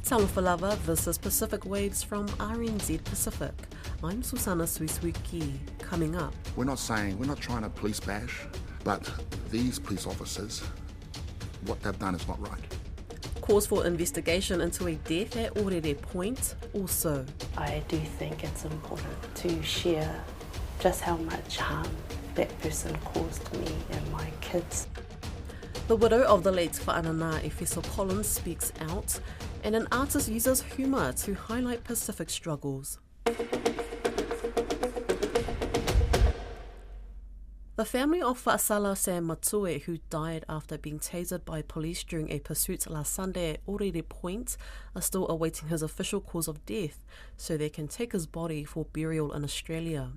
Talufalava, this is Pacific Waves from RNZ Pacific. I'm Susana Suisuiki. Coming up. We're not trying to police bash, but these police officers, what they've done is not right. Calls for investigation into a death at Orere Point also. I do think it's important to share just how much harm that person caused me and my kids. The widow of the late Whaanana Efeso Collins speaks out, and an artist uses humour to highlight Pacific struggles. The family of Fa'asala Sam Matue, who died after being tasered by police during a pursuit last Sunday at Orere Point, are still awaiting his official cause of death so they can take his body for burial in Australia.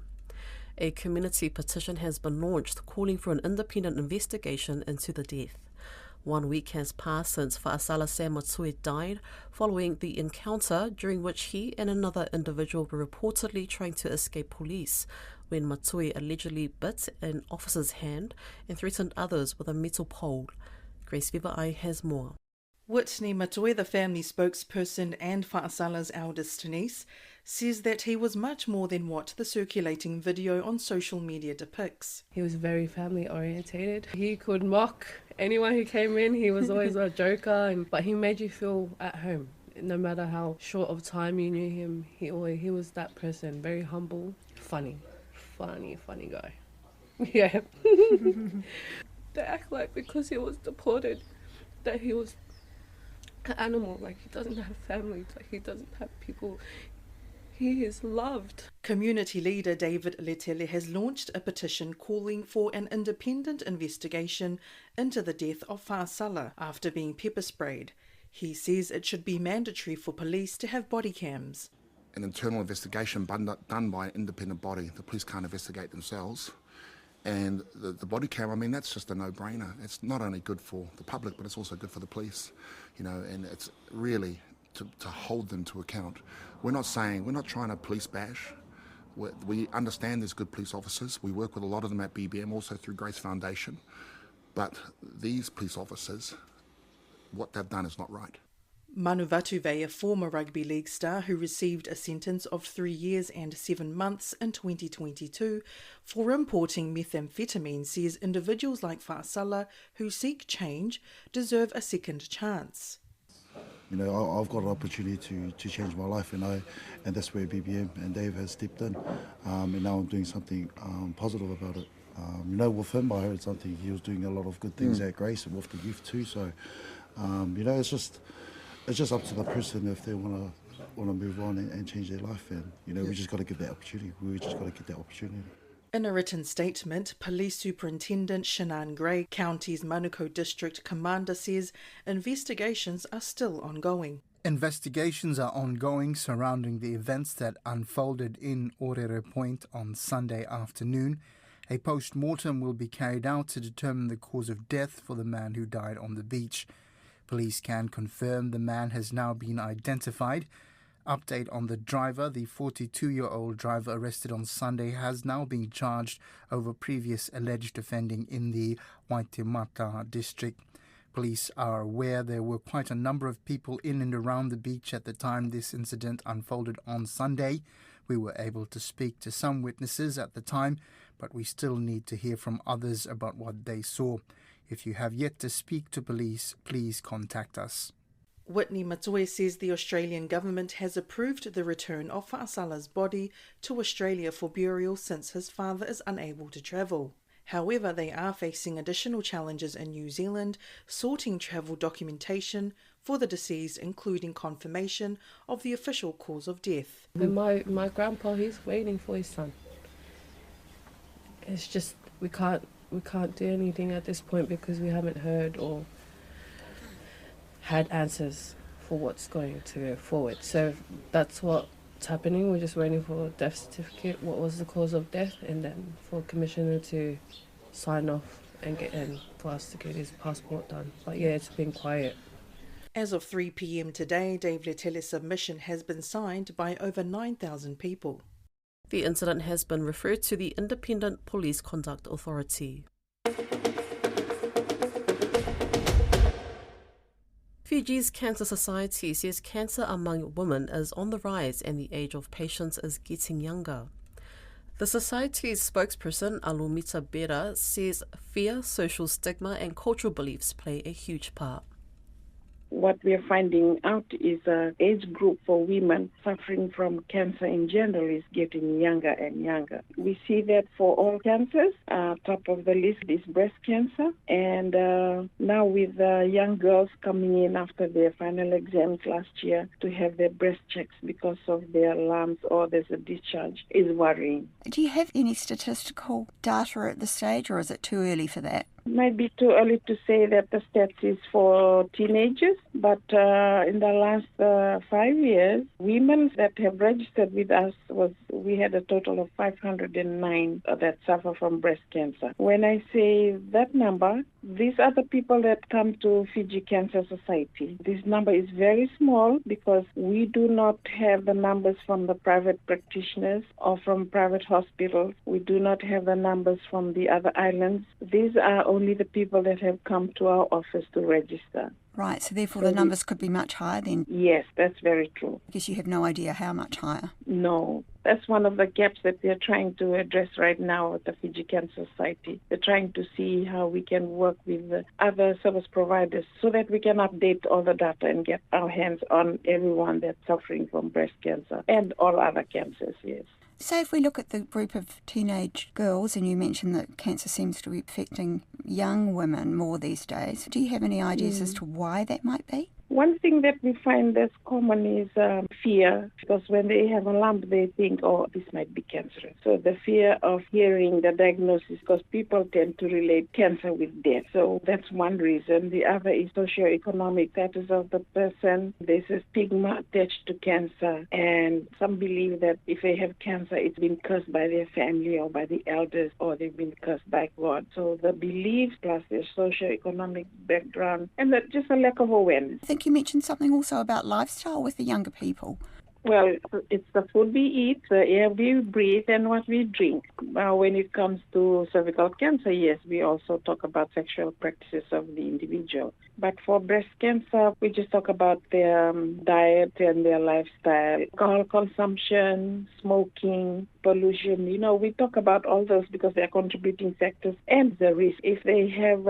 A community petition has been launched calling for an independent investigation into the death. 1 week has passed since Fa'asala Sam Matue died following the encounter during which he and another individual were reportedly trying to escape police when Matue allegedly bit an officer's hand and threatened others with a metal pole. Grace Vivai has more. Whitney Matue, the family spokesperson and Fa'asala's eldest niece, says that he was much more than what the circulating video on social media depicts. He was very family orientated. He could mock anyone who came in. He was always a joker, but he made you feel at home. No matter how short of time you knew him, he was that person, very humble, funny guy. Yeah. They act like because he was deported that he was an animal, like he doesn't have family, like he doesn't have people. He is loved. Community leader David Letele has launched a petition calling for an independent investigation into the death of Fa'asala after being pepper sprayed. He says it should be mandatory for police to have body cams. An internal investigation done by an independent body. The police can't investigate themselves. And the body cam, I mean, that's just a no-brainer. It's not only good for the public, but it's also good for the police, and it's really to hold them to account. We're not trying to police bash. We understand there's good police officers. We work with a lot of them at BBM, also through Grace Foundation. But these police officers, what they've done is not right. Manu Vatuvei, a former rugby league star who received a sentence of 3 years and 7 months in 2022 for importing methamphetamine, says individuals like Fa'asala who seek change deserve a second chance. I've got an opportunity to change my life, and that's where BBM and Dave has stepped in, and now I'm doing something positive about it. With him, I heard something, he was doing a lot of good things at Grace and with the youth too, so, it's just up to the person if they want to move on and change their life, and, we just got to give that opportunity. We just got to get that opportunity. In a written statement, Police Superintendent Shanann Gray, County's Manukau District Commander, says investigations are still ongoing. Investigations are ongoing surrounding the events that unfolded in Orere Point on Sunday afternoon. A post-mortem will be carried out to determine the cause of death for the man who died on the beach. Police can confirm the man has now been identified. Update on the driver. The 42-year-old driver arrested on Sunday has now been charged over previous alleged offending in the Waitemata district. Police are aware there were quite a number of people in and around the beach at the time this incident unfolded on Sunday. We were able to speak to some witnesses at the time, but we still need to hear from others about what they saw. If you have yet to speak to police, please contact us. Whitney Matue says the Australian government has approved the return of Fa'asala's body to Australia for burial since his father is unable to travel. However, they are facing additional challenges in New Zealand, sorting travel documentation for the deceased, including confirmation of the official cause of death. And my grandpa, he's waiting for his son. It's just we can't do anything at this point because we haven't heard or had answers for what's going to go forward. So that's what's happening. We're just waiting for a death certificate, what was the cause of death, and then for Commissioner to sign off and get in for us to get his passport done. But yeah, it's been quiet. As of 3 p.m. today, Dave Letele's submission has been signed by over 9,000 people. The incident has been referred to the Independent Police Conduct Authority. Fiji's Cancer Society says cancer among women is on the rise and the age of patients is getting younger. The Society's spokesperson, Alumita Bera, says fear, social stigma and cultural beliefs play a huge part. What we are finding out is the age group for women suffering from cancer in general is getting younger and younger. We see that for all cancers. Top of the list is breast cancer. And now with young girls coming in after their final exams last year to have their breast checks because of their lumps or there's a discharge is worrying. Do you have any statistical data at this stage, or is it too early for that? It might be too early to say that the stats is for teenagers, but in the last 5 years, women that have registered with us, we had a total of 509 that suffer from breast cancer. When I say that number, these are the people that come to Fiji Cancer Society. This number is very small because we do not have the numbers from the private practitioners or from private hospitals. We do not have the numbers from the other islands. These are only the people that have come to our office to register. Right, so therefore the numbers could be much higher then? Yes, that's very true. I guess you have no idea how much higher. No. That's one of the gaps that we are trying to address right now at the Fiji Cancer Society. We're trying to see how we can work with the other service providers so that we can update all the data and get our hands on everyone that's suffering from breast cancer and all other cancers, yes. Say if we look at the group of teenage girls, and you mentioned that cancer seems to be affecting young women more these days, do you have any ideas as to why that might be? One thing that we find that's common is fear, because when they have a lump, they think, oh, this might be cancerous. So the fear of hearing the diagnosis, because people tend to relate cancer with death. So that's one reason. The other is socioeconomic status of the person. There's a stigma attached to cancer, and some believe that if they have cancer, it's been cursed by their family or by the elders, or they've been cursed by God. So the beliefs plus their socioeconomic background, and that just a lack of awareness. I think you mentioned something also about lifestyle with the younger people. Well, it's the food we eat, the air we breathe, and what we drink. Now, when it comes to cervical cancer, yes, we also talk about sexual practices of the individual. But for breast cancer, we just talk about their diet and their lifestyle, alcohol consumption, smoking, pollution. You know, we talk about all those because they are contributing factors and the risk if they have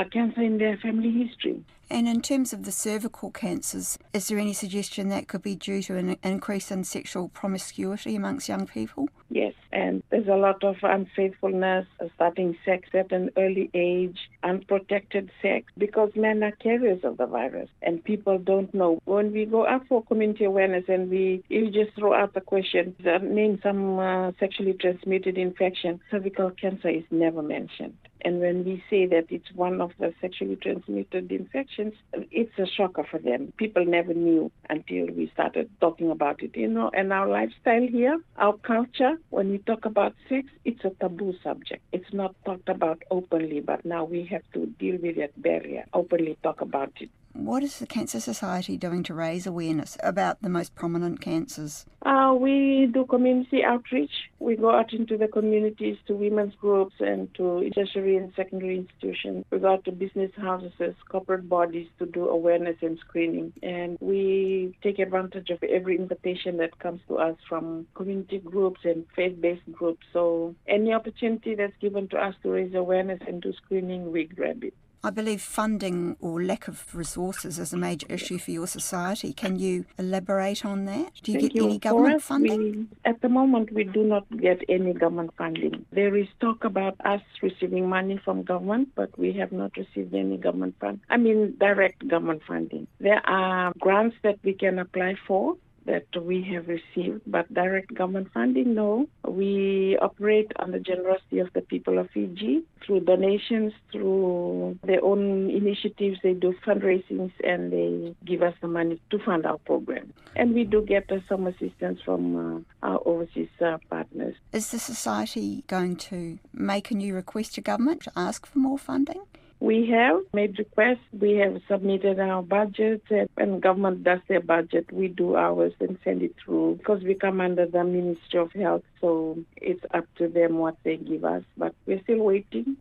cancer in their family history. And in terms of the cervical cancers, is there any suggestion that could be due to an increase in sexual promiscuity amongst young people? Yes, and there's a lot of unfaithfulness, starting sex at an early age, unprotected sex, because men are carriers of the virus and people don't know. When we go out for community awareness and you just throw out the question, name some sexually transmitted infection, cervical cancer is never mentioned. And when we say that it's one of the sexually transmitted infections, it's a shocker for them. People never knew until we started talking about it, you know. And our lifestyle here, our culture, when we talk about sex, it's a taboo subject. It's not talked about openly, but now we have to deal with that barrier, openly talk about it. What is the Cancer Society doing to raise awareness about the most prominent cancers? We do community outreach. We go out into the communities to women's groups and to tertiary and secondary institutions. We go out to business houses, corporate bodies to do awareness and screening. And we take advantage of every invitation that comes to us from community groups and faith-based groups. So any opportunity that's given to us to raise awareness and do screening, we grab it. I believe funding or lack of resources is a major issue for your society. Can you elaborate on that? Do you get any government funding? At the moment, we do not get any government funding. There is talk about us receiving money from government, but we have not received any government direct government funding. There are grants that we can apply for that we have received, but direct government funding, no. We operate on the generosity of the people of Fiji through donations, through their own initiatives. They do fundraisings and they give us the money to fund our program. And we do get some assistance from our overseas partners. Is the society going to make a new request to government to ask for more funding? We have made requests. We have submitted our budget, and government does their budget. We do ours and send it through because we come under the Ministry of Health, so it's up to them what they give us. But we're still waiting.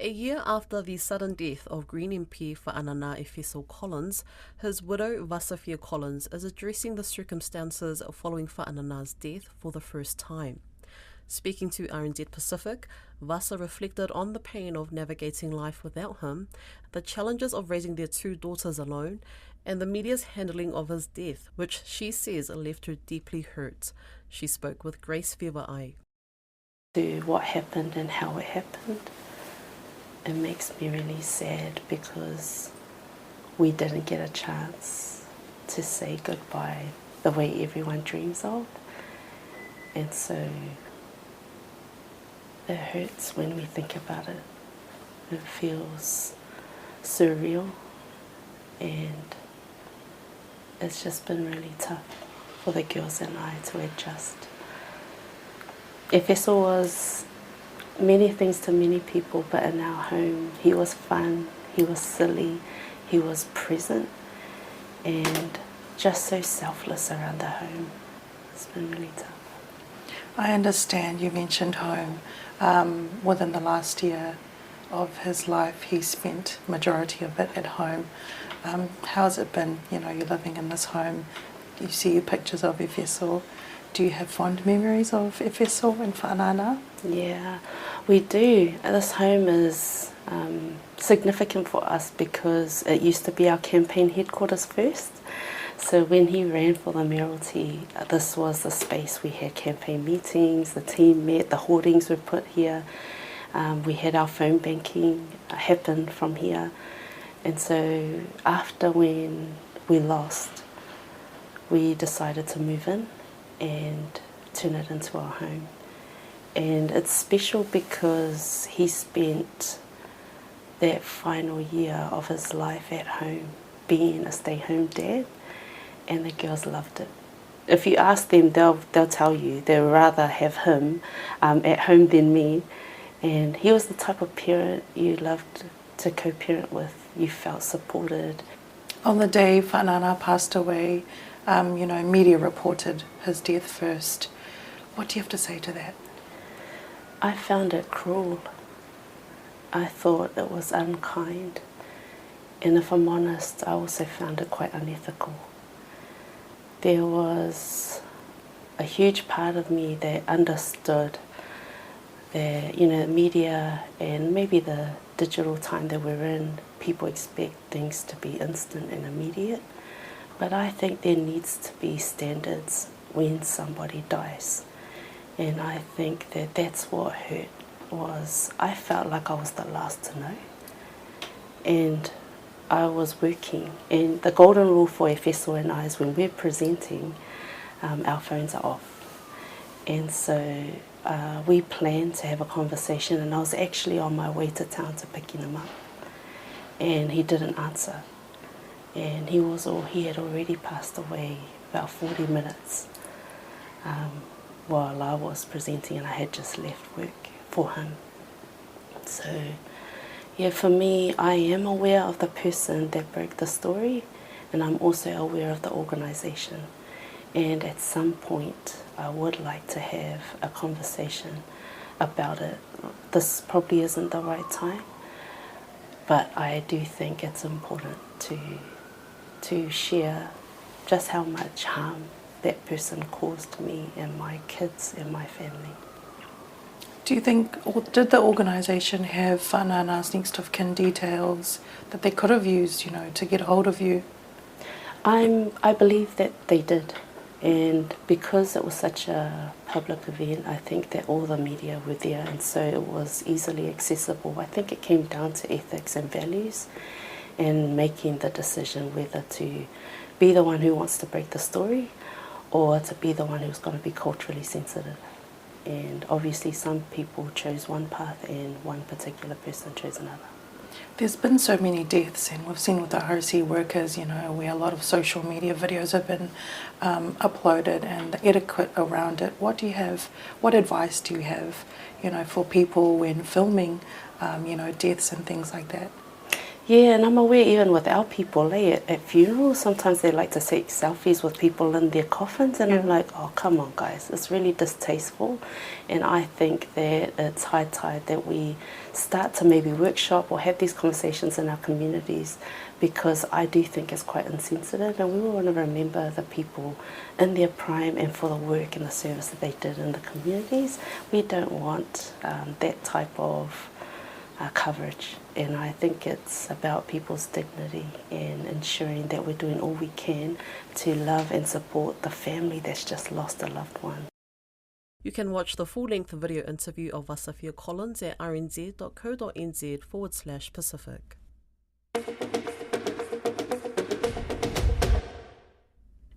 A year after the sudden death of Green MP Whaanana Efeso Collins, his widow Vasafia Collins is addressing the circumstances following Whaanana's death for the first time. Speaking to RNZ Pacific, Vasa reflected on the pain of navigating life without him, the challenges of raising their 2 daughters alone, and the media's handling of his death, which she says left her deeply hurt. She spoke with Grace Fevereye. To what happened and how it happened, it makes me really sad because we didn't get a chance to say goodbye the way everyone dreams of. And so it hurts when we think about it. It feels surreal, and it's just been really tough for the girls and I to adjust. Efeso was many things to many people, but in our home, he was fun, he was silly, he was present, and just so selfless around the home. It's been really tough. I understand you mentioned home. Within the last year of his life, he spent majority of it at home. How's it been? You know, you're living in this home, you see your pictures of Efeso. Do you have fond memories of Efeso and Whaanana? Yeah, we do. This home is significant for us because it used to be our campaign headquarters first. So when he ran for the mayoralty, this was the space we had campaign meetings, the team met, the hoardings were put here. We had our phone banking happen from here. And so after when we lost, we decided to move in and turn it into our home. And it's special because he spent that final year of his life at home being a stay-home dad, and the girls loved it. If you ask them, they'll tell you they'd rather have him at home than me. And he was the type of parent you loved to co-parent with. You felt supported. On the day Whaanana passed away, media reported his death first. What do you have to say to that? I found it cruel. I thought it was unkind. And if I'm honest, I also found it quite unethical. There was a huge part of me that understood that, media and maybe the digital time that we're in, people expect things to be instant and immediate. But I think there needs to be standards when somebody dies. And I think that that's what hurt was I felt like I was the last to know. And I was working. And the golden rule for Efeso and I is when we're presenting, our phones are off. And so we planned to have a conversation, and I was actually on my way to town to picking him up. And he didn't answer. And he had already passed away about 40 minutes while I was presenting, and I had just left work for him. So, yeah, for me, I am aware of the person that broke the story, and I'm also aware of the organisation. And at some point, I would like to have a conversation about it. This probably isn't the right time, but I do think it's important to share just how much harm that person caused me and my kids and my family. Do you think, or did the organisation have Whaanana's next of kin details that they could have used, to get hold of you? I believe that they did. And because it was such a public event, I think that all the media were there, and so it was easily accessible. I think it came down to ethics and values and making the decision whether to be the one who wants to break the story or to be the one who's going to be culturally sensitive. And obviously some people chose one path and one particular person chose another. There's been so many deaths, and we've seen with the RNZ workers, where a lot of social media videos have been uploaded and the etiquette around it. What advice do you have, for people when filming, deaths and things like that? Yeah, and I'm aware even with our people, at funerals, sometimes they like to take selfies with people in their coffins, and I'm like, oh, come on, guys, it's really distasteful. And I think that it's high time that we start to maybe workshop or have these conversations in our communities, because I do think it's quite insensitive, and we want to remember the people in their prime and for the work and the service that they did in the communities. We don't want that type of coverage, and I think it's about people's dignity and ensuring that we're doing all we can to love and support the family that's just lost a loved one. You can watch the full-length video interview of Wasafia Collins at rnz.co.nz/Pacific.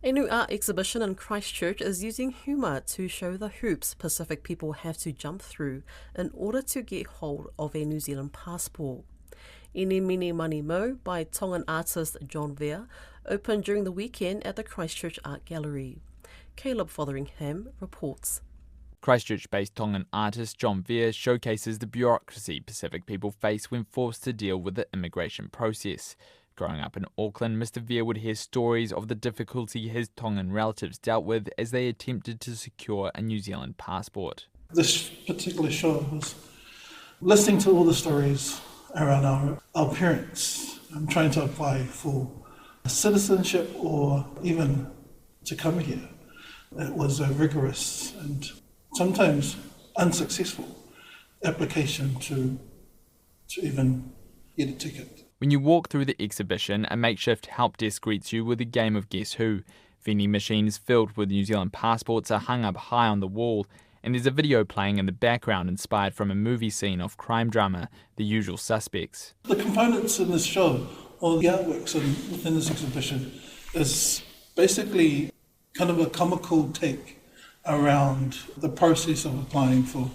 A new art exhibition in Christchurch is using humour to show the hoops Pacific people have to jump through in order to get hold of a New Zealand passport. Ine Mini Mani Mo by Tongan artist John Vere opened during the weekend at the Christchurch Art Gallery. Caleb Fotheringham reports. Christchurch-based Tongan artist John Vere showcases the bureaucracy Pacific people face when forced to deal with the immigration process. Growing up in Auckland, Mr. Vere would hear stories of the difficulty his Tongan relatives dealt with as they attempted to secure a New Zealand passport. This particular show was listening to all the stories around our parents trying to apply for citizenship or even to come here. It was a rigorous and sometimes unsuccessful application to even get a ticket. When you walk through the exhibition, a makeshift help desk greets you with a game of Guess Who. Vending machines filled with New Zealand passports are hung up high on the wall, and there's a video playing in the background inspired from a movie scene of crime drama, The Usual Suspects. The components in this show, or the artworks within this exhibition, is basically kind of a comical take around the process of applying for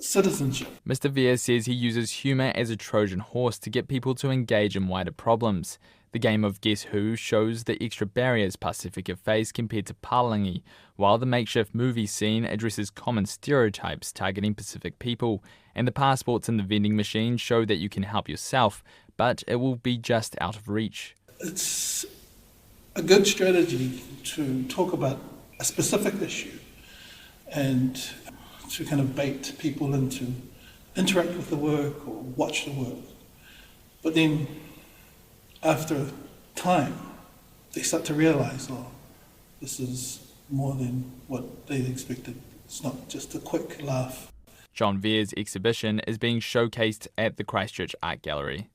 citizenship. Mr. Vere says he uses humour as a Trojan horse to get people to engage in wider problems. The game of Guess Who shows the extra barriers Pasifika face compared to Palangi, while the makeshift movie scene addresses common stereotypes targeting Pacific people, and the passports in the vending machine show that you can help yourself, but it will be just out of reach. It's a good strategy to talk about a specific issue and to kind of bait people into interact with the work or watch the work. But then after time, they start to realise, oh, this is more than what they expected. It's not just a quick laugh. John Vere's exhibition is being showcased at the Christchurch Art Gallery.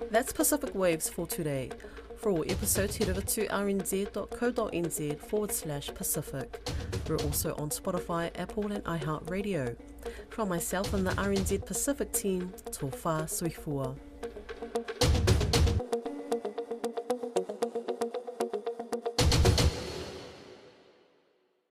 That's Pacific Waves for today. For all episodes, head over to rnz.co.nz/Pacific. We're also on Spotify, Apple and iHeartRadio. From myself and the RNZ Pacific team, tō whā sui fua.